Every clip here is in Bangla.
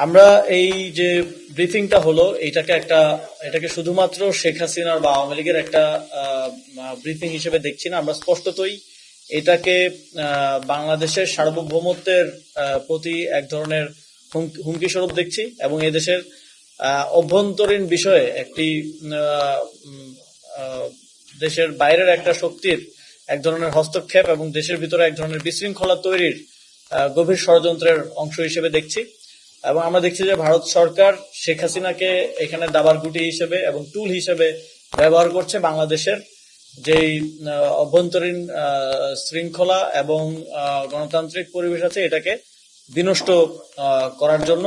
আমরা এই যে ব্রিফিংটা হলো এটাকে শুধুমাত্র শেখ হাসিনার বা আওয়ামী লীগের একটা ব্রিফিং হিসেবে দেখছি না। আমরা স্পষ্টতই এটাকে বাংলাদেশের সার্বভৌমত্বের প্রতি এক ধরনের হুমকি স্বরূপ দেখছি এবং এদেশের অভ্যন্তরীণ বিষয়ে একটি আহ, উম, আহ, দেশের বাইরের একটা শক্তির এক ধরনের হস্তক্ষেপ এবং দেশের ভিতরে এক ধরনের বিশৃঙ্খলা তৈরির গভীর ষড়যন্ত্রের অংশ হিসেবে দেখছি। এবং আমরা দেখছি যে ভারত সরকার শেখ হাসিনাকে এখানে দাবার গুটি হিসেবে এবং টুল হিসেবে ব্যবহার করছে বাংলাদেশের যেই অভ্যন্তরীণ শৃঙ্খলা এবং গণতান্ত্রিক পরিবেশ আছে এটাকে বিনষ্ট করার জন্য।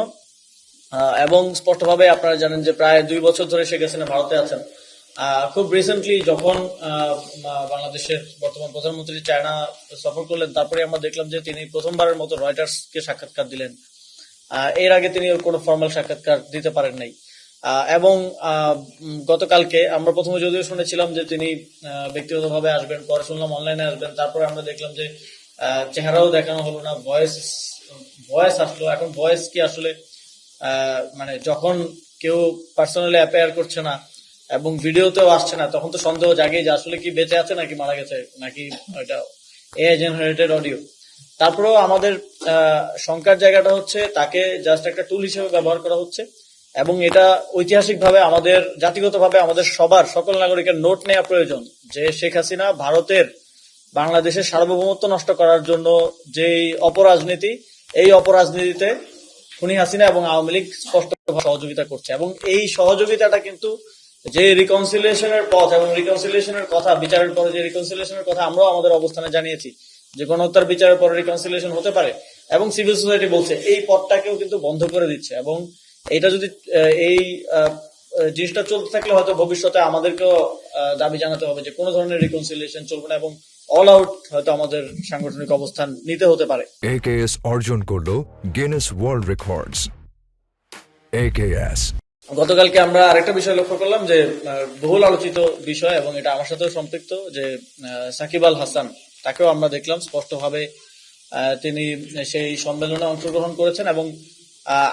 এবং স্পষ্টভাবে আপনারা জানেন যে প্রায় 2 বছর ধরে শেখ হাসিনা ভারতে আছেন। খুব রিসেন্টলি যখন বাংলাদেশের বর্তমান প্রধানমন্ত্রী চায়না সফর করলেন, তারপরে আমরা দেখলাম যে তিনি প্রথমবারের মতো রয়টার্সকে সাক্ষাৎকার দিলেন। এর আগে তিনি কোনো ফর্মাল সাক্ষাৎকার দিতে পারেন নাই। এবং গতকালকে আমরা প্রথমে যদিও শুনেছিলাম যে তিনি ব্যক্তিগতভাবে আসবেন, পরে শুনলাম অনলাইনে আসবেন, তারপরে আমরা দেখলাম যে চেহারাও দেখানো হলো না, ভয়েস আসলো। এখন ভয়েস কি আসলে মানে যখন কেউ পার্সোনালি অ্যাপেয়ার করছে না এবং ভিডিওতেও আসছে না, তখন তো সন্দেহ জাগে যে আসলে কি বেঁচে আছে নাকি মারা গেছে, নাকি এটা এআই জেনারেটেড অডিও। তারপরেও আমাদের শঙ্কার জায়গাটা হচ্ছে তাকে জাস্ট একটা টুল হিসেবে ব্যবহার করা হচ্ছে এবং এটা ঐতিহাসিকভাবে আমাদের জাতিগতভাবে আমাদের সকল নাগরিকের নোট নেওয়া প্রয়োজন যে শেখ হাসিনা ভারতের বাংলাদেশের সার্বভৌমত্ব নষ্ট করার জন্য যেই অপরাজনীতি, এই অপরাজনীতিতে খুনি হাসিনা এবং আওয়ামী লীগ স্পষ্টভাবে সহযোগিতা করছে। এবং এই সহযোগিতাটা কিন্তু যে রিকনসিলিয়েশনের পথ এবং রিকনসিলিয়েশনের কথা, বিচারের পরে যে রিকনসিলিয়েশনের কথা আমরাও আমাদের অবস্থানে জানিয়েছি যে গণহত্যার বিচারের পরে রিকনসিলিয়েশন হতে পারে, এবং সিভিল সোসাইটি বলছে এই পথটাকেও কিন্তু বন্ধ করে দিচ্ছে। এবং এটা যদি এই জিনিসটা চলতে থাকলে হয়তো ভবিষ্যতে আমাদেরকেও দাবি জানাতে হবে যে কোনো ধরনের রিকনসিলিয়েশন চলবে না এবং অল আউট হয়তো আমাদের সাংগঠনিক অবস্থান নিতে হতে পারে। একেএস অর্জন করলো গিনেস ওয়ার্ল্ড রেকর্ডস। একেএস গতকালকে আমরা আরেকটা বিষয় লক্ষ্য করলাম যে বহুল আলোচিত বিষয় এবং এটা আমার সাথেও সম্পৃক্ত, যে সাকিব আল হাসান, তাকেও আমরা দেখলাম স্পষ্টভাবে তিনি সেই সম্মেলনে অংশগ্রহণ করেছেন। এবং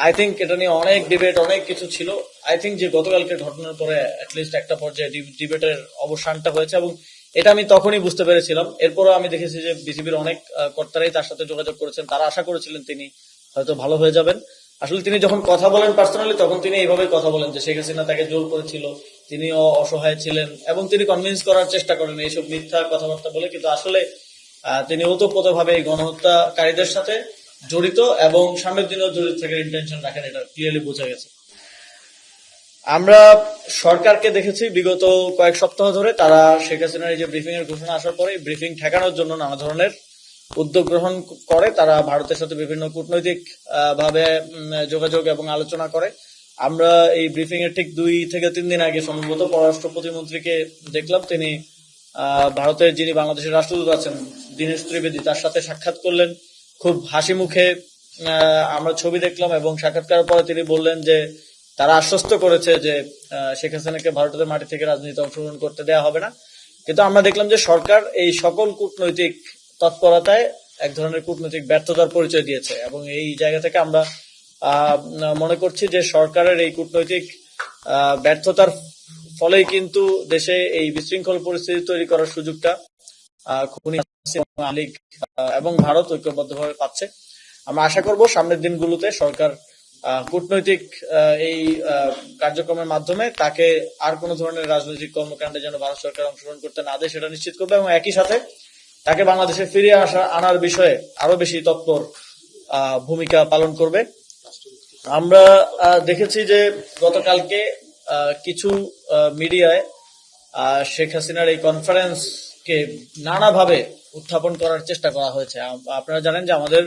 আই থিঙ্ক এটা নিয়ে অনেক ডিবেট, অনেক কিছু ছিল। আই থিঙ্ক যে গতকালকে ঘটনার পরে অ্যাটলিস্ট একটা পর্যায়ে ডিবেটের অবসানটা হয়েছে এবং এটা আমি তখনই বুঝতে পেরেছিলাম। এরপরও আমি দেখেছি যে বিসিবির অনেক কর্তারাই তার সাথে যোগাযোগ করেছেন, তারা আশা করেছিলেন তিনি হয়তো ভালো হয়ে যাবেন। আসলে তিনি যখন কথা বলেন পার্সোনালি, তখন তিনি এইভাবে কথা বলেন যে শেখ হাসিনা তাকে জোর করেছিল, তিনিও অসহায় ছিলেন এবং তিনি কনভিন্স করার চেষ্টা করেন এইসব মিথ্যা কথাবার্তা বলে। কিন্তু আসলে তিনি ওতপ্রোতভাবে এই গণহত্যাকারীদের সাথে জড়িত এবং সামনের দিনেও জড়িত থাকার ইন্টেনশন রাখেন, এটা ক্লিয়ারলি বোঝা গেছে। আমরা সরকারকে দেখেছি বিগত কয়েক সপ্তাহ ধরে তারা শেখ হাসিনার এই যে ব্রিফিং এর ঘোষণা আসার পরে ব্রিফিং ঠেকানোর জন্য নানা ধরনের উদ্যোগ গ্রহণ করে। তারা ভারতের সাথে বিভিন্ন কূটনৈতিক ভাবে যোগাযোগ এবং আলোচনা করে। আমরা এই ব্রিফিং এর ঠিক 2 থেকে 3 দিন আগে সম্ভবত পররাষ্ট্র প্রতিমন্ত্রীকে দেখলাম, তিনি ভারতের যিনি বাংলাদেশের রাষ্ট্রদূত আছেন দীনেশ ত্রিবেদী, তার সাথে সাক্ষাৎ করলেন খুব হাসি মুখে। আমরা ছবি দেখলাম এবং সাক্ষাৎকারের পরে তিনি বললেন যে তারা আশ্বস্ত করেছে যে শেখ হাসিনাকে ভারতের মাটি থেকে রাজনীতিতে অংশগ্রহণ করতে দেওয়া হবে না। কিন্তু আমরা দেখলাম যে সরকার এই সকল কূটনৈতিক তৎপরতায় এক ধরনের কূটনৈতিক ব্যর্থতার পরিচয় দিয়েছে এবং এই জায়গা থেকে আমরা মনে করছি যে সরকারের এই কূটনৈতিক ব্যর্থতার ফলেই কিন্তু দেশে এই বিশৃঙ্খল পরিস্থিতি তৈরি করার সুযোগটা খুনি লীগ এবং ভারত ঐক্যবদ্ধভাবে পাচ্ছে। আমরা আশা করব সামনের দিনগুলোতে সরকার কূটনৈতিক এই কার্যক্রমের মাধ্যমে তাকে আর কোন ধরনের রাজনৈতিক কর্মকাণ্ডে যেন ভারত সরকার অংশগ্রহণ করতে না দেয় সেটা নিশ্চিত করবে এবং একই সাথে তাকে বাংলাদেশে ফিরিয়ে আনার বিষয়ে আরো বেশি তৎপর ভূমিকা পালন করবে। আমরা দেখেছি যে গতকালকে কিছু মিডিয়ায় শেখ হাসিনার এই কনফারেন্সকে নানাভাবে উত্থাপন করার চেষ্টা করা হয়েছে। আপনারা জানেন যে আমাদের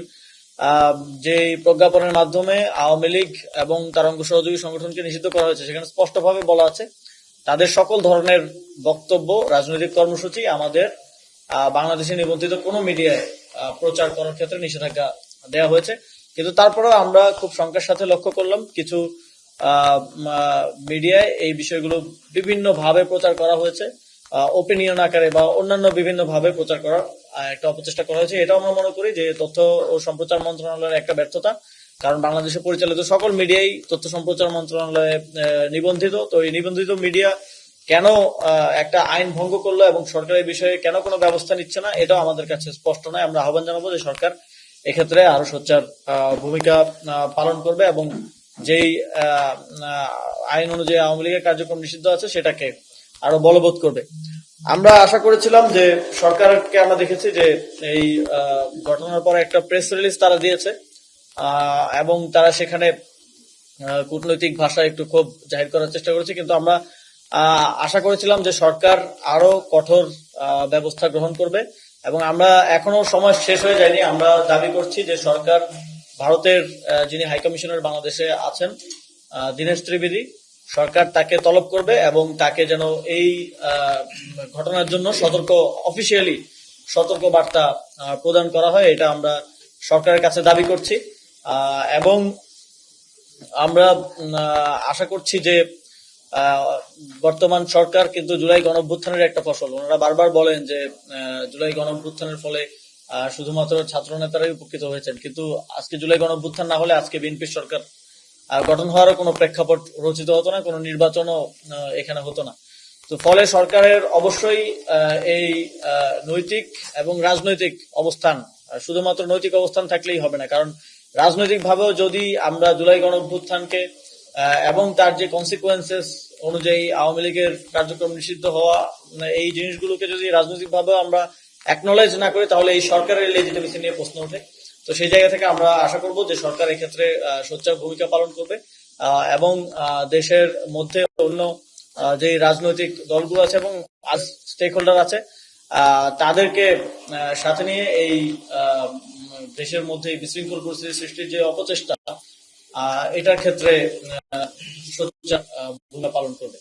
যে প্রজ্ঞাপনের মাধ্যমে আওয়ামী লীগ এবং তার অঙ্গ সহযোগী সংগঠনকে নিষিদ্ধ করা হয়েছে, সেখানে স্পষ্টভাবে বলা আছে তাদের সকল ধরনের বক্তব্য, রাজনৈতিক কর্মসূচি আমাদের বাংলাদেশে নিবন্ধিত কোনো মিডিয়ায় প্রচার করার ক্ষেত্রে নিষেধাজ্ঞা দেওয়া হয়েছে। কিন্তু তারপরেও আমরা খুব শঙ্কার সাথে লক্ষ্য করলাম কিছু মিডিয়ায় এই বিষয়গুলো বিভিন্ন ভাবে প্রচার করা হয়েছে, ওপিনিয়ন আকারে বা অন্যান্য বিভিন্ন ভাবে প্রচার করার একটা অপচেষ্টা করা হয়েছে। এটাও আমরা মনে করি যে তথ্য ও সম্প্রচার মন্ত্রণালয়ের একটা ব্যর্থতা কারণ বাংলাদেশে পরিচালিত সকল মিডিয়াই তথ্য সম্প্রচার মন্ত্রণালয়ে নিবন্ধিত। তো এই নিবন্ধিত মিডিয়া কেন একটা আইন ভঙ্গ করলো এবং সরকার এই বিষয়ে কেন কোনো ব্যবস্থা নিচ্ছে না, এটাও আমাদের কাছে স্পষ্ট নয়। আমরা আহ্বান জানাবো যে সরকার এক্ষেত্রে আরো সোচ্চার ভূমিকা পালন করবে এবং যেই আইন অনুযায়ী আওয়ামী লীগের কার্যক্রম নিষিদ্ধ আছে সেটাকে আরো বলবৎ করবে। আমরা আশা করেছিলাম যে সরকারকে আমরা দেখেছি যে এই ঘটনার পরে একটা প্রেস রিলিজ তারা দিয়েছে এবং তারা সেখানে কূটনৈতিক ভাষায় একটু ক্ষোভ জাহির করার চেষ্টা করেছে, কিন্তু আমরা আশা করেছিলাম যে সরকার আরো কঠোর ব্যবস্থা গ্রহণ করবে এবং আমরা এখনো সময় শেষ হয়ে যায়নি। আমরা দাবি করছি যে সরকার ভারতের যিনি হাইকমিশনার বাংলাদেশে আছেন দীনেশ ত্রিবেদী, সরকার তাকে তলব করবে এবং তাকে যেন এই ঘটনার জন্য অফিসিয়ালি সতর্ক বার্তা প্রদান করা হয়, এটা আমরা সরকারের কাছে দাবি করছি। এবং আমরা আশা করছি যে বর্তমান সরকার কিন্তু জুলাই গণঅভ্যুত্থানের একটা ফসল। ওনারা বারবার বলেন যে জুলাই গণঅভ্যুত্থানের ফলে শুধুমাত্র ছাত্র নেতারাই উপকৃত হয়েছেন, কিন্তু আজকে জুলাই গণঅভ্যুত্থান না হলে আজকে বিএনপির সরকার গঠন হওয়ারও কোনো প্রেক্ষাপট রচিত হতো না, কোনো নির্বাচনও এখানে হতো না। তো ফলে সরকারের অবশ্যই এই নৈতিক এবং রাজনৈতিক অবস্থান, শুধুমাত্র নৈতিক অবস্থান থাকলেই হবে না, কারণ রাজনৈতিক ভাবেও যদি আমরা জুলাই গণঅভ্যুত্থানকে এবং তার যে কনসিকুয়েন্সেস অনুযায়ী আওয়ামী লীগের কার্যক্রম নিষিদ্ধ হওয়া, এই জিনিসগুলোকে যদি রাজনৈতিক ভাবে আমরা অ্যাকনোলেজ না করি তাহলে এই সরকারের লেজিটিমেসি নিয়ে প্রশ্ন ওঠে। তো সেই জায়গা থেকে আমরা আশা করব যে সরকার এক্ষেত্রে সোচ্চার ভূমিকা পালন করবে এবং দেশের মধ্যে অন্য যে রাজনৈতিক দলগুলো আছে এবং স্টেক হোল্ডার আছে তাদেরকে সাথে নিয়ে এই দেশের মধ্যে বিশৃঙ্খল পরিস্থিতি সৃষ্টির যে অপচেষ্টা, এটার ক্ষেত্রে সোচ্চার ভূমিকা পালন করবে।